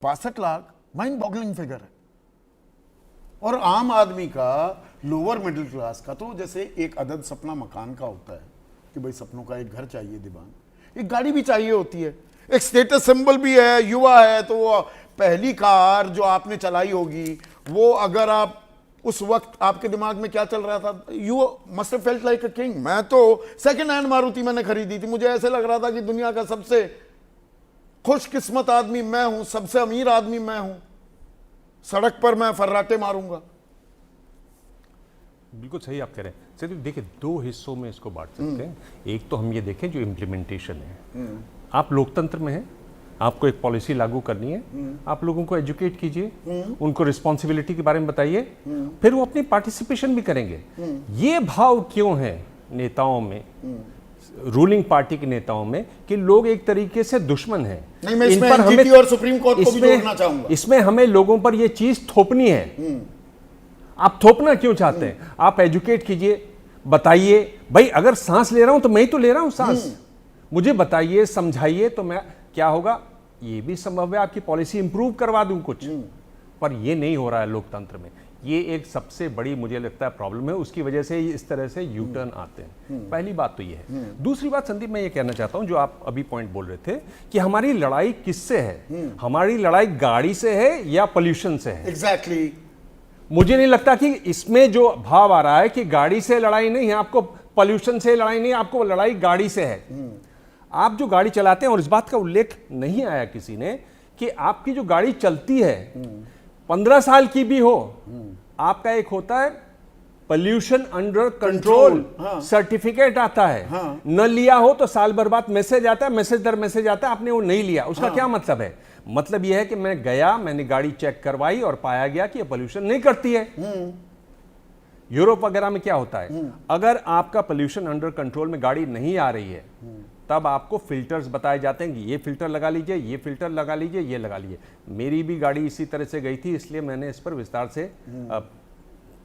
62 lakh mind boggling figure है। और आम आदमी का, लोअर मिडिल क्लास का तो जैसे एक अदद सपना मकान का होता है कि भाई सपनों का एक घर चाहिए दीवान, एक गाड़ी भी चाहिए होती है, एक स्टेटस सिंबल भी है, युवा है तो वो पहली कार जो आपने चलाई होगी वो अगर आप उस वक्त आपके दिमाग में क्या चल रहा था, you must have felt like a king. मैं तो सेकंड हैंड मारुति मैंने खरीदी थी, मुझे ऐसे लग रहा था कि दुनिया का सबसे खुशकिस्मत आदमी मैं हूं, सबसे अमीर आदमी मैं हूं, सड़क पर मैं फर्राटे मारूंगा। बिल्कुल सही आप कह रहे हैं। सर देखिए, दो हिस्सों में इसको बांट सकते हैं। एक तो हम ये देखें जो इम्प्लीमेंटेशन है, आप लोकतंत्र में हैं, आपको एक पॉलिसी लागू करनी है, आप लोगों को एजुकेट कीजिए, उनको रिस्पॉन्सिबिलिटी के बारे में बताइए, फिर वो अपनी पार्टिसिपेशन भी करेंगे। ये भाव क्यों है नेताओं में, रूलिंग पार्टी के नेताओं में, कि लोग एक तरीके से दुश्मन हैं? नहीं, मैं इसमें एनजीटी और सुप्रीम कोर्ट को भी जोड़ना चाहूंगा। इसमें हमें लोगों पर ये चीज थोपनी है। आप थोपना क्यों चाहते हैं? आप एजुकेट कीजिए, बताइए, भाई अगर सांस ले रहा हूं तो मैं ही तो ले रहा हूं सांस, मुझे बताइए, समझाइए, तो मैं क्या होगा, ये भी संभव है आपकी पॉलिसी इंप्रूव करवा दूं कुछ। पर ये नहीं हो रहा है लोकतंत्र में। ये एक सबसे बड़ी मुझे लगता है प्रॉब्लम है, उसकी वजह से इस तरह से यू टर्न आते हैं। पहली बात तो ये है। दूसरी बात संदीप, मैं ये कहना चाहता हूं, जो आप अभी पॉइंट बोल रहे थे कि हमारी लड़ाई किससे है, हमारी लड़ाई गाड़ी से है या पोल्यूशन से है। एग्जैक्टली। मुझे नहीं लगता कि इसमें जो भाव आ रहा है कि गाड़ी से लड़ाई नहीं है, आपको पोल्यूशन से लड़ाई नहीं, आपको लड़ाई गाड़ी से है। आप जो गाड़ी चलाते हैं, और इस बात का उल्लेख नहीं आया किसी ने, कि आपकी जो गाड़ी चलती है 15 साल की भी हो, आपका एक होता है पोल्यूशन अंडर कंट्रोल सर्टिफिकेट आता है। न लिया हो तो साल भर बाद मैसेज आता है, मैसेज दर मैसेज आता है, आपने वो नहीं लिया। उसका क्या मतलब है? मतलब यह है कि मैं गया, मैंने गाड़ी चेक करवाई और पाया गया कि ये पोल्यूशन नहीं करती है। यूरोप वगैरह में क्या होता है, अगर आपका पोल्यूशन अंडर कंट्रोल में गाड़ी नहीं आ रही है, तब आपको फिल्टर्स बताए जाते हैं कि ये फिल्टर लगा लीजिए, ये फिल्टर लगा लीजिए, ये लगा लीजिए। मेरी भी गाड़ी इसी तरह से गई थी, इसलिए मैंने इस पर विस्तार से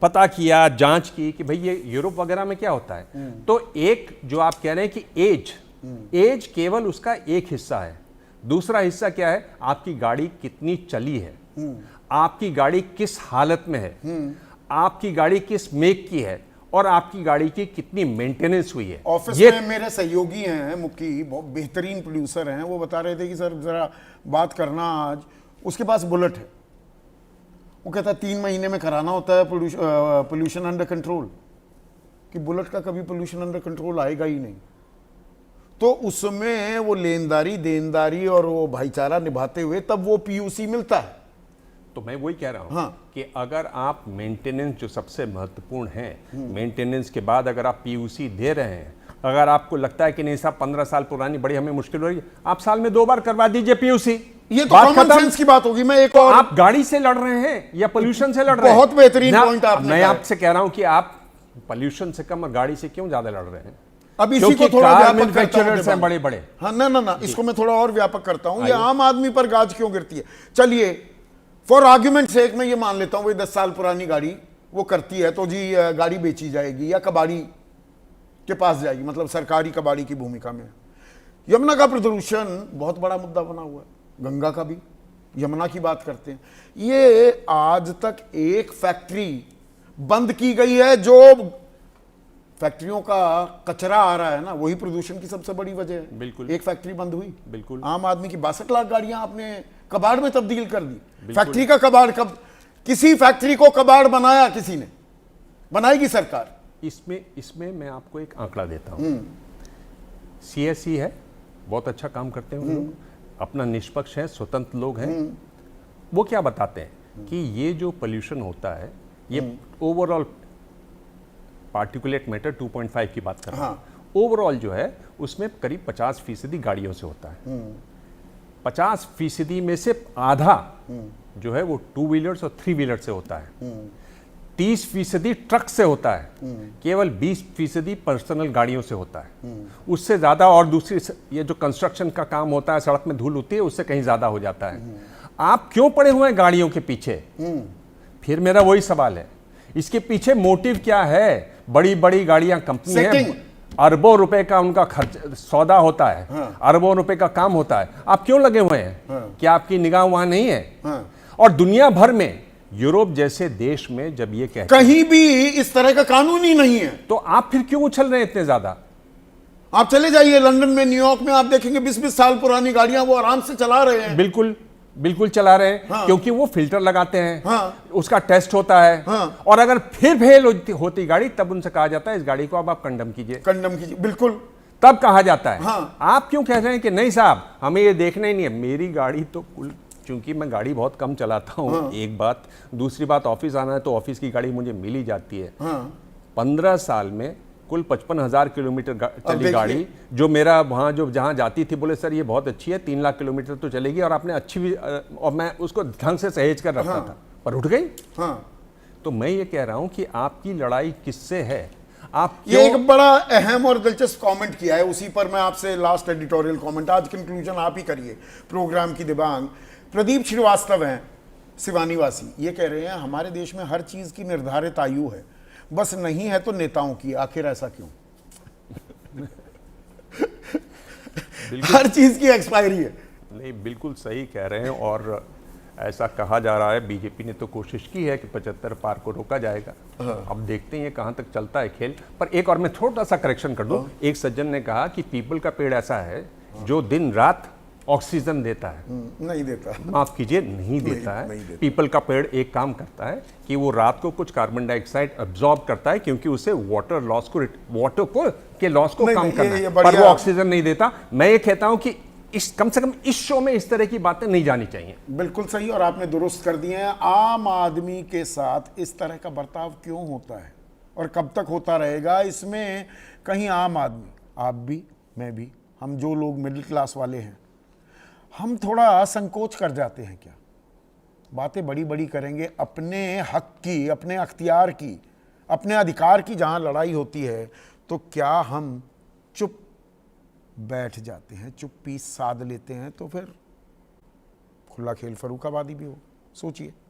पता किया, जांच की कि भाई ये यूरोप वगैरह में क्या होता है। तो एक जो आप कह रहे हैं कि एज केवल उसका एक हिस्सा है। दूसरा हिस्सा क्या है, आपकी गाड़ी कितनी चली है, आपकी गाड़ी किस हालत में है, आपकी गाड़ी किस मेक की है, और आपकी गाड़ी की कितनी मेंटेनेंस हुई है। ऑफिस में मेरे सहयोगी हैं मुक्की, बहुत बेहतरीन प्रोड्यूसर हैं, वो बता रहे थे कि सर जरा बात करना आज, उसके पास बुलेट है, वो कहता है 3 महीने में कराना होता है पोल्यूशन अंडर कंट्रोल, कि बुलेट का कभी पोल्यूशन अंडर कंट्रोल आएगा ही नहीं। तो उसमें वो लेनदारी, देनदारी और वो भाईचारा निभाते हुए तब वो पीयूसी मिलता है। तो मैं वही कह रहा हूं कि अगर आप मेंटेनेंस, जो सबसे महत्वपूर्ण है, मेंटेनेंस के बाद अगर आप पीयूसी दे रहे हैं, अगर आपको लगता है कि नहीं साहब 15 साल पुरानी बड़ी हमें मुश्किल हो रही है, आप साल में 2 बार करवा दीजिए पीयूसी। ये तो कॉमन सेंस की बात होगी। मैं एक और, आप गाड़ी से लड़ रहे हैं या पोल्यूशन से लड़ रहे हैं? बहुत बेहतरीन पॉइंट आपने। मैं आपसे कह रहा हूं कि आप पोल्यूशन से कम और गाड़ी से क्यों ज्यादा लड़ रहे हैं? अब इसी को थोड़ा व्यापक करता हूं, बड़े बड़े। हाँ, ना, इसको मैं थोड़ा और व्यापक करता हूं। ये आम आदमी पर गाज क्यों गिरती है? चलिए फॉर आर्ग्यूमेंट सेक मैं ये मान लेता हूं, 10 साल पुरानी गाड़ी वो करती है, तो जी गाड़ी बेची जाएगी या कबाड़ी के पास जाएगी, मतलब सरकारी कबाड़ी की भूमिका में। यमुना का प्रदूषण बहुत बड़ा मुद्दा बना हुआ है, गंगा का भी, यमुना की बात करते हैं। ये आज तक एक फैक्ट्री बंद की गई है, जो फैक्ट्रियों का कचरा आ रहा है ना, वही प्रदूषण की सबसे बड़ी वजह है। बिल्कुल। एक फैक्ट्री बंद हुई, बिल्कुल, आम आदमी की 62 लाख गाड़ियां आपने कबाड़ में तब्दील कर दी। फैक्ट्री का कबाड़ कब, किसी फैक्ट्री को कबाड़ बनाया किसी ने? बनाएगी सरकार। इसमें मैं आपको एक आंकड़ा देता हूं। सीएससी है, बहुत अच्छा काम करते हैं वो लोग, अपना निष्पक्ष है, स्वतंत्र लोग हैं। वो क्या बताते हैं कि ये जो पोल्यूशन होता है, ये ओवरऑल पार्टिकुलेट मैटर 2.5 की बात कर रहा हूं, ओवरऑल जो है उसमें करीब 50% गाड़ियों से होता है। 50% में से आधा जो है वो 2 व्हीलर्स और 3 व्हीलर से होता है। 30% ट्रक से होता है, केवल 20% पर्सनल गाड़ियों से होता है। उससे ज्यादा और दूसरी ये जो कंस्ट्रक्शन का काम होता है, सड़क में धूल होती है, उससे कहीं ज्यादा हो जाता है। आप क्यों पड़े हुए हैं गाड़ियों के पीछे? फिर मेरा वही सवाल है, इसके पीछे मोटिव क्या है? बड़ी बड़ी गाड़ियां, कंपनी है, अरबों रुपए का उनका खर्च सौदा होता है, हाँ। अरबों रुपए का काम होता है, आप क्यों लगे हुए हैं? हाँ। क्या आपकी निगाह वहां नहीं है? हाँ। और दुनिया भर में, यूरोप जैसे देश में जब ये कहते हैं, कहीं भी इस तरह का कानून ही नहीं है। तो आप फिर क्यों उछल रहे हैं इतने ज्यादा? आप चले जाइए लंदन में, न्यूयॉर्क में, आप देखेंगे 20-20 साल पुरानी गाड़ियां वो आराम से चला रहे हैं। बिल्कुल बिल्कुल चला रहे हैं। हाँ। क्योंकि वो फिल्टर लगाते हैं, हाँ। उसका टेस्ट होता है। हाँ। और अगर फिर फेल होती गाड़ी, तब उनसे कहा जाता है इस गाड़ी को अब आप कंडम कीजिए, कंडम कीजिए, बिल्कुल। तब कहा जाता है। हाँ। आप क्यों कह रहे हैं कि नहीं साहब हमें ये देखना ही नहीं है? मेरी गाड़ी तो कुल, चूंकि मैं गाड़ी बहुत कम चलाता हूँ, हाँ। एक बात, दूसरी बात ऑफिस आना है तो ऑफिस की गाड़ी मुझे मिल ही जाती है। हाँ। 15 साल में कुल 55,000 किलोमीटर चली देखिए। गाड़ी, जो मेरा वहाँ जो जहाँ जाती थी, बोले सर ये बहुत अच्छी है, 3 लाख किलोमीटर तो चलेगी, और आपने अच्छी भी, और मैं उसको ढंग से सहेज कर रखा था, पर उठ गई। हाँ। तो मैं ये कह रहा हूँ कि आपकी लड़ाई किससे है? आप ये एक बड़ा अहम और दिलचस्प कमेंट किया है, उसी पर मैं आपसे लास्ट एडिटोरियल कमेंट, आज कंक्लूजन आप ही करिए प्रोग्राम की। दिबांग प्रदीप श्रीवास्तव हैं, सिवानी वासी, ये कह रहे हैं हमारे देश में हर चीज की निर्धारित आयु है, बस नहीं है तो नेताओं की, आखिर ऐसा क्यों? हर चीज की एक्सपायरी है। नहीं, बिल्कुल सही कह रहे हैं। और ऐसा कहा जा रहा है, बीजेपी ने तो कोशिश की है कि 75 पार को रोका जाएगा। अब देखते हैं ये कहां तक चलता है खेल। पर एक और मैं थोड़ा सा करेक्शन कर दूं, एक सज्जन ने कहा कि पीपल का पेड़ ऐसा है जो दिन रात ऑक्सीजन देता है। नहीं देता। माफ कीजिए, नहीं देता है। नहीं देता। पीपल का पेड़ एक काम करता है कि वो रात को कुछ कार्बन डाइऑक्साइड अब्सॉर्ब करता है, क्योंकि उसे वाटर के लॉस को नहीं, कम नहीं, करना ये है, बढ़िया। पर वो ऑक्सीजन नहीं देता। मैं ये कहता हूं कि कम से कम इस शो में इस तरह की बातें नहीं जानी चाहिए। बिल्कुल सही, और आपने दुरुस्त कर दिए हैं। आम आदमी के साथ इस तरह का बर्ताव क्यों होता है और कब तक होता रहेगा, इसमें कहीं आम आदमी, आप भी, मैं भी, हम जो लोग मिडिल क्लास वाले हैं, हम थोड़ा संकोच कर जाते हैं क्या? बातें बड़ी बड़ी करेंगे, अपने हक की, अपने अख्तियार की, अपने अधिकार की जहां लड़ाई होती है, तो क्या हम चुप बैठ जाते हैं, चुप्पी साध लेते हैं, तो फिर खुला खेल फर्रुखाबादी भी हो। सोचिए।